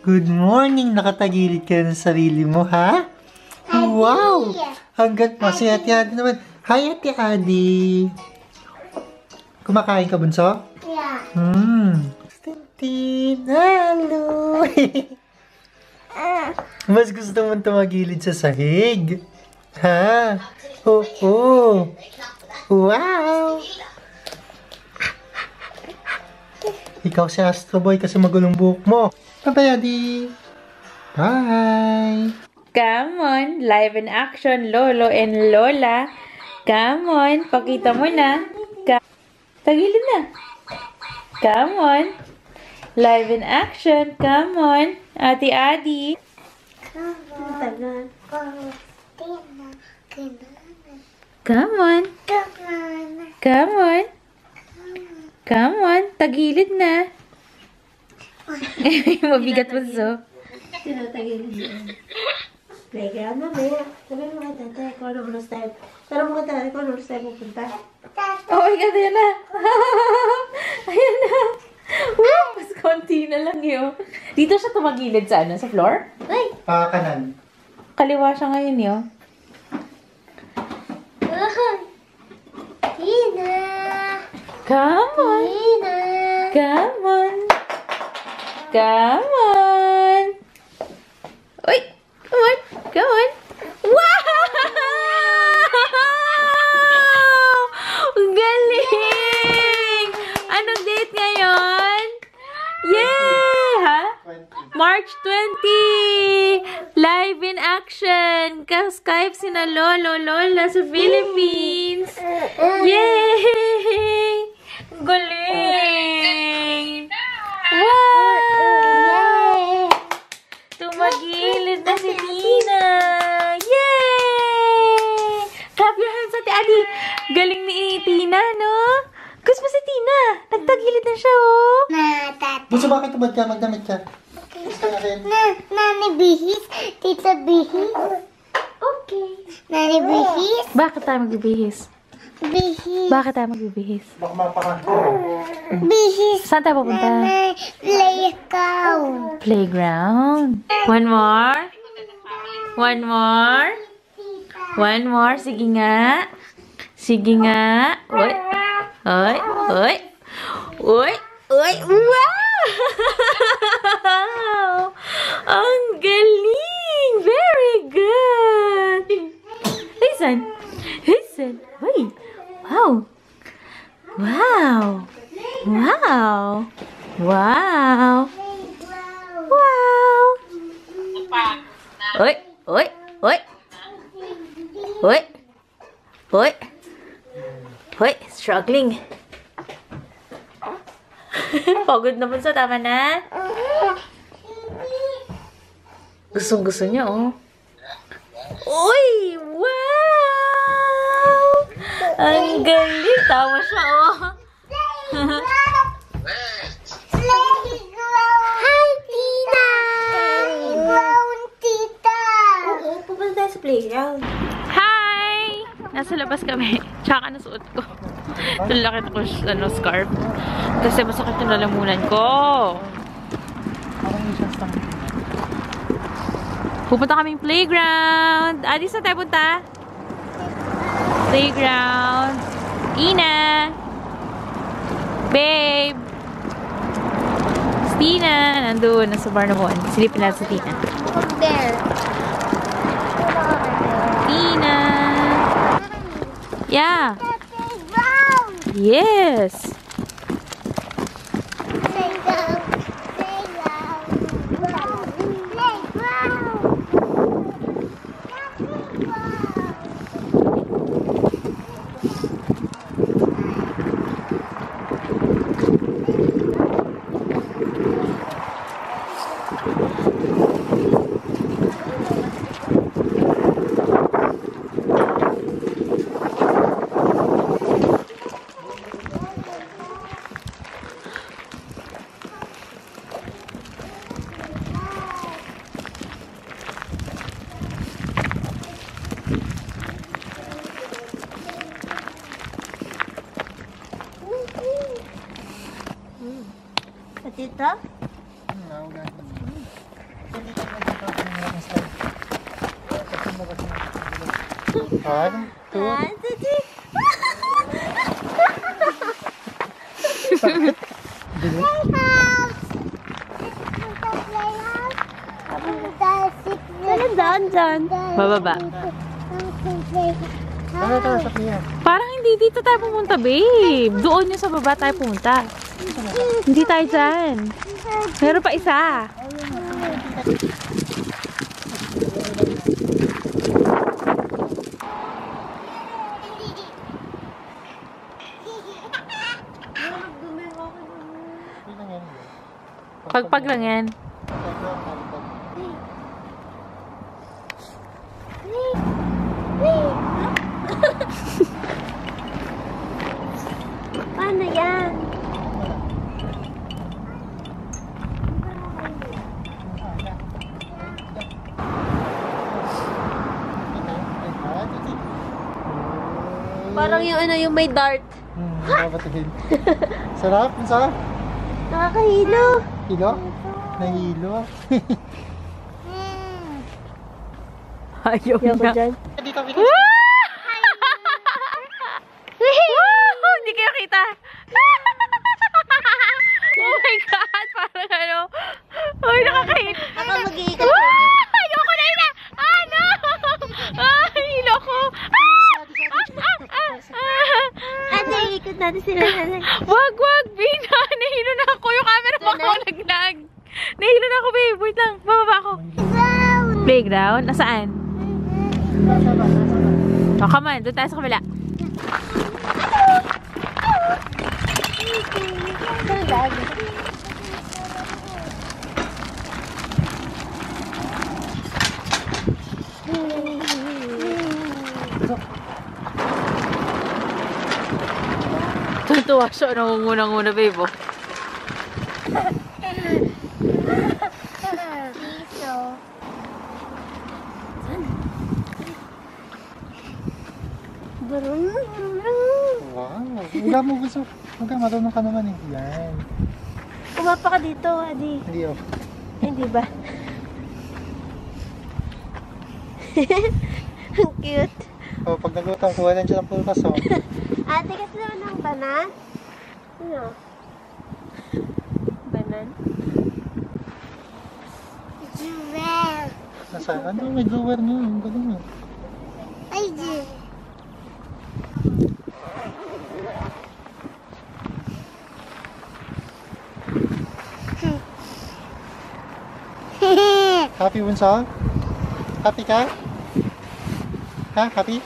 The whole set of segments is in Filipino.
Good morning! Nakatagilid ka na sa sarili mo, ha? Wow! Hanggat mo. Si Ate Adi naman. Hi, Ate Adi! Kumakain ka, bunso? Yeah. Tintin! Hello! Mas gusto mong tumagilid sa sahig? Ha? Oo! Wow! Ikaw si Astro Boy kasi magulong buhok mo. Bye-bye, Adi! Bye! Come on, live in action, Lolo and Lola. Come on, pakita mo na. Tagilid na. Come on. Live in action. Come on. Ate Adi. Come on. Come on. Come on. Tagilid na. Mabigat mo so. Sino tagilid yun? Playground na ba? Sabi mo kay tatay, kung ano oras tayo. Tara mo kay tatay, kung ano oras tayo pupunta. Oh my God, ayan na. Ayan na. Wow, mas konti na lang yun. Dito siya tumagilid sa ano? Sa floor? Ay! Kanan. Kaliwa siya ngayon yun. Tina! Come on. Tina! Come on. Come on. Uy! Come on. Come on. Wow! Ang galing! Anong date ngayon? Yay! Ha? March 20! Live in action! Ka-Skype sina Lolo, Lola sa Philippines! Yay! Ang galing! Wow! Tumagilid na si Tina! Yay! Clap your hands, Ate Adi! Galing ni Tina, no? Gusto mo si Tina? Nagtagilid na siya, oh! Bunso, bakit tumad ka? Magdamit ka. Gusto na rin. Nani Bihis? Tita Bihis? Okay. Nani Bihis? Bakit tayo magbibihis? Bihis. Bakit tayo magbibihis? Baka mapaka. Bihis. Saan tayo pupunta? Nani Playground. Playground. One more. One more. One more. Sige nga. Sige nga. Uy. Uy. Uy. Uy. Uy. Wow! Ang galing! Very good! Listen. Listen. Wait. Wow. Wow. Wow. Wow. Wow. Uy. Uy. Uy. Uy. Uy. Uy. Struggling. Pagod na bunso. Tama na? Gustong-gusto niya, oh. Uy! Wow! Ang galing. Tawa siya, oh. Hi, Tina! Playground, tita! Oo, pupunta tayo sa playground. Hi! Nasa labas kami. Tsaka nasuot ko. Tulakit ko scarf. Kasi masakit yung lalamunan ko. Pupunta kaming playground. Adi, saan tayo punta? Playground. Ina! Babe! Tina! Nandun. Nasa Barnabon. Silipin natin si Tina. There. Tina! Yeah! Playground! Yes! Playground. Playground. Playground. Dito? dito. One, two. Saan daan dyan? Bababa. Tara, sa kanya. Parang hindi dito tayo pumunta, babe. Doon yung sa baba tayo pumunta. Hindi tayo dyan. Meron pa isa. Pagpag lang yan. Paano yan? Parang yung ano, yung may dart. Babatigin. Sarap, ang sarap. Nakakahilo. Hilo? Nahilo. Ayaw Ayoko na. dyan. Dito, dito. Woo! Hindi kayo kita. Oh my God! Parang ano. Uy, nakakain. Ako mag-iikat. Ayoko na yun. Ano? Ay, hilo ko. Ano, iikot natin sila na. Wag, wag, Bina. Nahilo na ako. Yung camera pa ako naglag. Nahilo na ako, babe. Wait lang. Bababa ako. Playground? Nasaan? Oh, come on. Doon tayo sa kabila. Tuwa siya. Nangungunang-una, babe. Oh. Wow. Wala mo gusto. Huwag ka, marunong ka naman eh. Yan. Umapa ka dito, Adi. Hindi oh. Hindi ba? Ang cute. Oh, pag nagutang, kuha lang siya ng pulpas oh. Ate, kasi naman ng banan. Ano? Banan? Jewel. Nasaan? Ano, may drawer mo. Ang galing oh. Ay, Jewel. Happy, Bunso? Happy ka? Ha? Happy?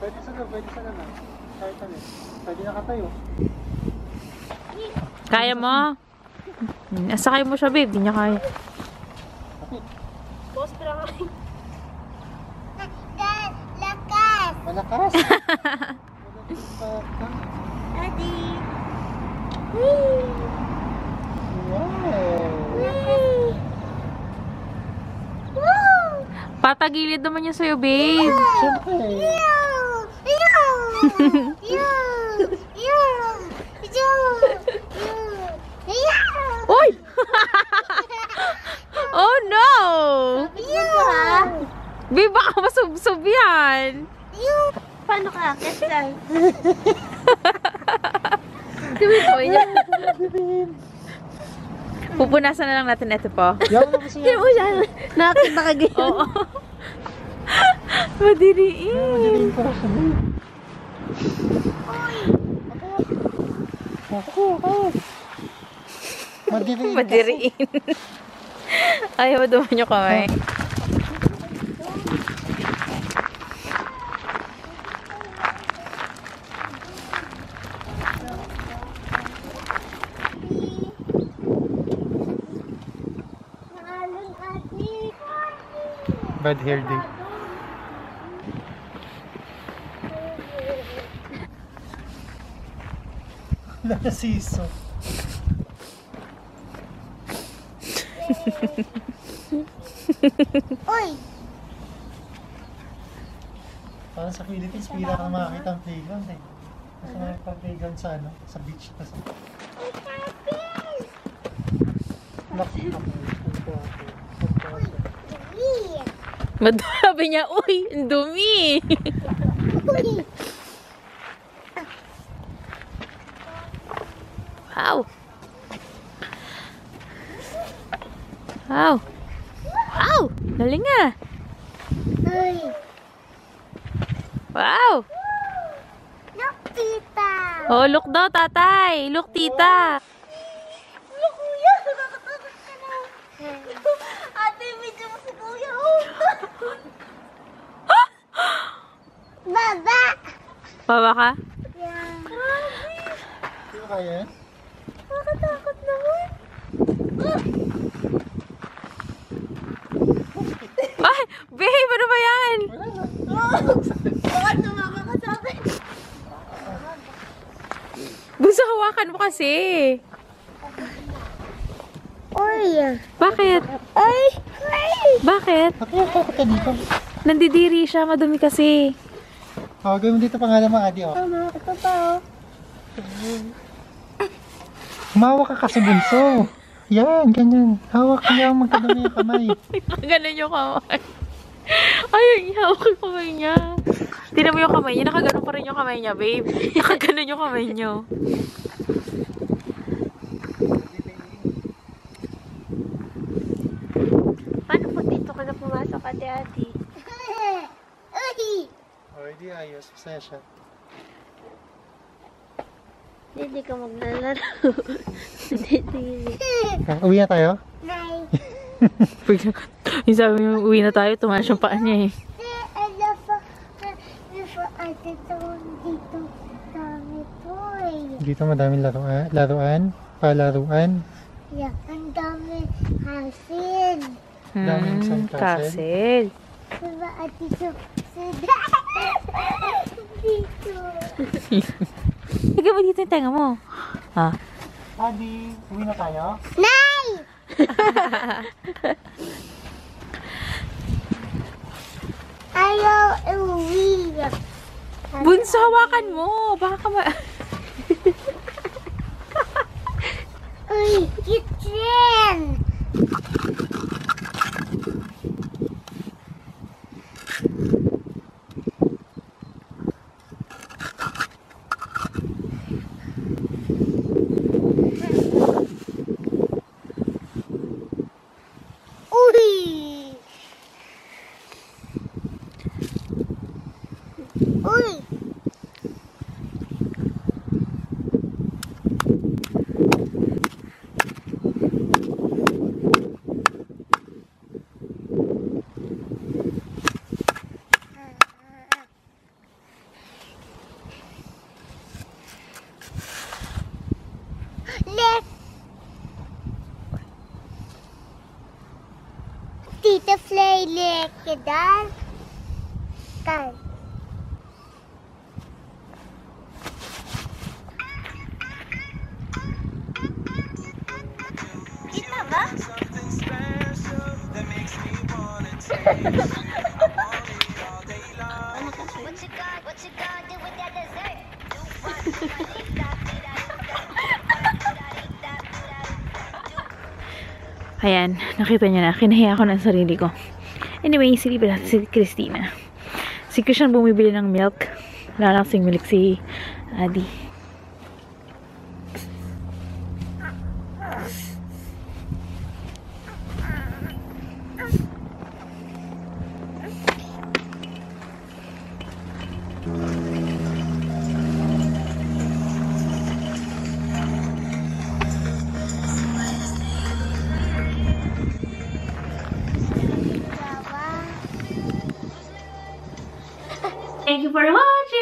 Pwede sa naman. Kahit ano. Pwede nakatayo. Kaya mo? Asakay mo siya, babe. Di niya kaya. Happy. Post lang ako. Lakas! Malakas. Adi. Wow. Patagilid naman niya sa'yo, babe. Siyempre. Uy! Oh no! Babe, baka masubsob yan. Paano ka? Kasi Tumitoy niya. Pupunasan na lang natin ito po. Yaw na kasi Hindi mo siya nakakita ka ganyan. Oo. Madiriin. Madilim ko siya. Ako. Madilim. Madiriin. Ayaw, duman nyo kamay. Bad hair day. Nasiso. Uy! Parang sa Philippines, pila kang makakita ang playground eh. Gusto mo yung pag-playground sa ano? Sa beach kasi. Sabi niya, uy, ang dumi. Wow. Wow. Wow. Galing nga. Wow. Look, tita! Oh, look daw, tatay. Look, tita. Look, kuya! Nakakatakot ka na. Ate, medyo mo si kuya. Baba! Baba ka? Yeah. Hindi mo kaya yan? Nakakatakot naman. Ay, babe, ano ba yan? Bakit tumama ka sa akin? Gusto hawakan mo kasi. Uy! Bakit? Ay! Bakit? Bakit ka dito? Nandidiri siya, madumi kasi. Oh, gawin mo dito pangalan mo, Adi. Oh. Tama, ito pa oh. Humawak ka kasi bunso. Yan, ganyan. Hawak niya magkadami yung kamay. Nakaganon yung kamay. Ay, hawak yung kamay niya. Tignan mo yung kamay niya. Nakaganon pa rin yung kamay niya, babe. Nakaganon yung kamay niyo. Paano po dito ka na pumasok, ate? Uy! Oh, hindi ayos. Masaya siya. Hindi ka maglalaro. Hindi. Uwi na tayo? Nay. Yung sabi mo, uwi na tayo, tumalas yung paa niya eh. Alam po, ate tawag dito. Dami po eh. Dito madaming laruan. Palaruan. Yeah, ang dami hasil. Daming sandcastle. Castle. Diba ate so, dito. Sige mo dito yung tenga mo. Ha? Adi, uwi na tayo? Nay! Ayaw uwi. Bunso, hawakan mo. Baka ka ma... Uy, kitchen! Uy! Uy! Left. Tita Flay leke dar. Kal. Kita ba? What you gonna do with that dessert? Ayan, nakita niyo na. Kinahiya ko ng sarili ko. Anyway, silipin natin si Christina. Si Christian bumibili ng milk. Lalaksing milk si Adi. Thank you for watching!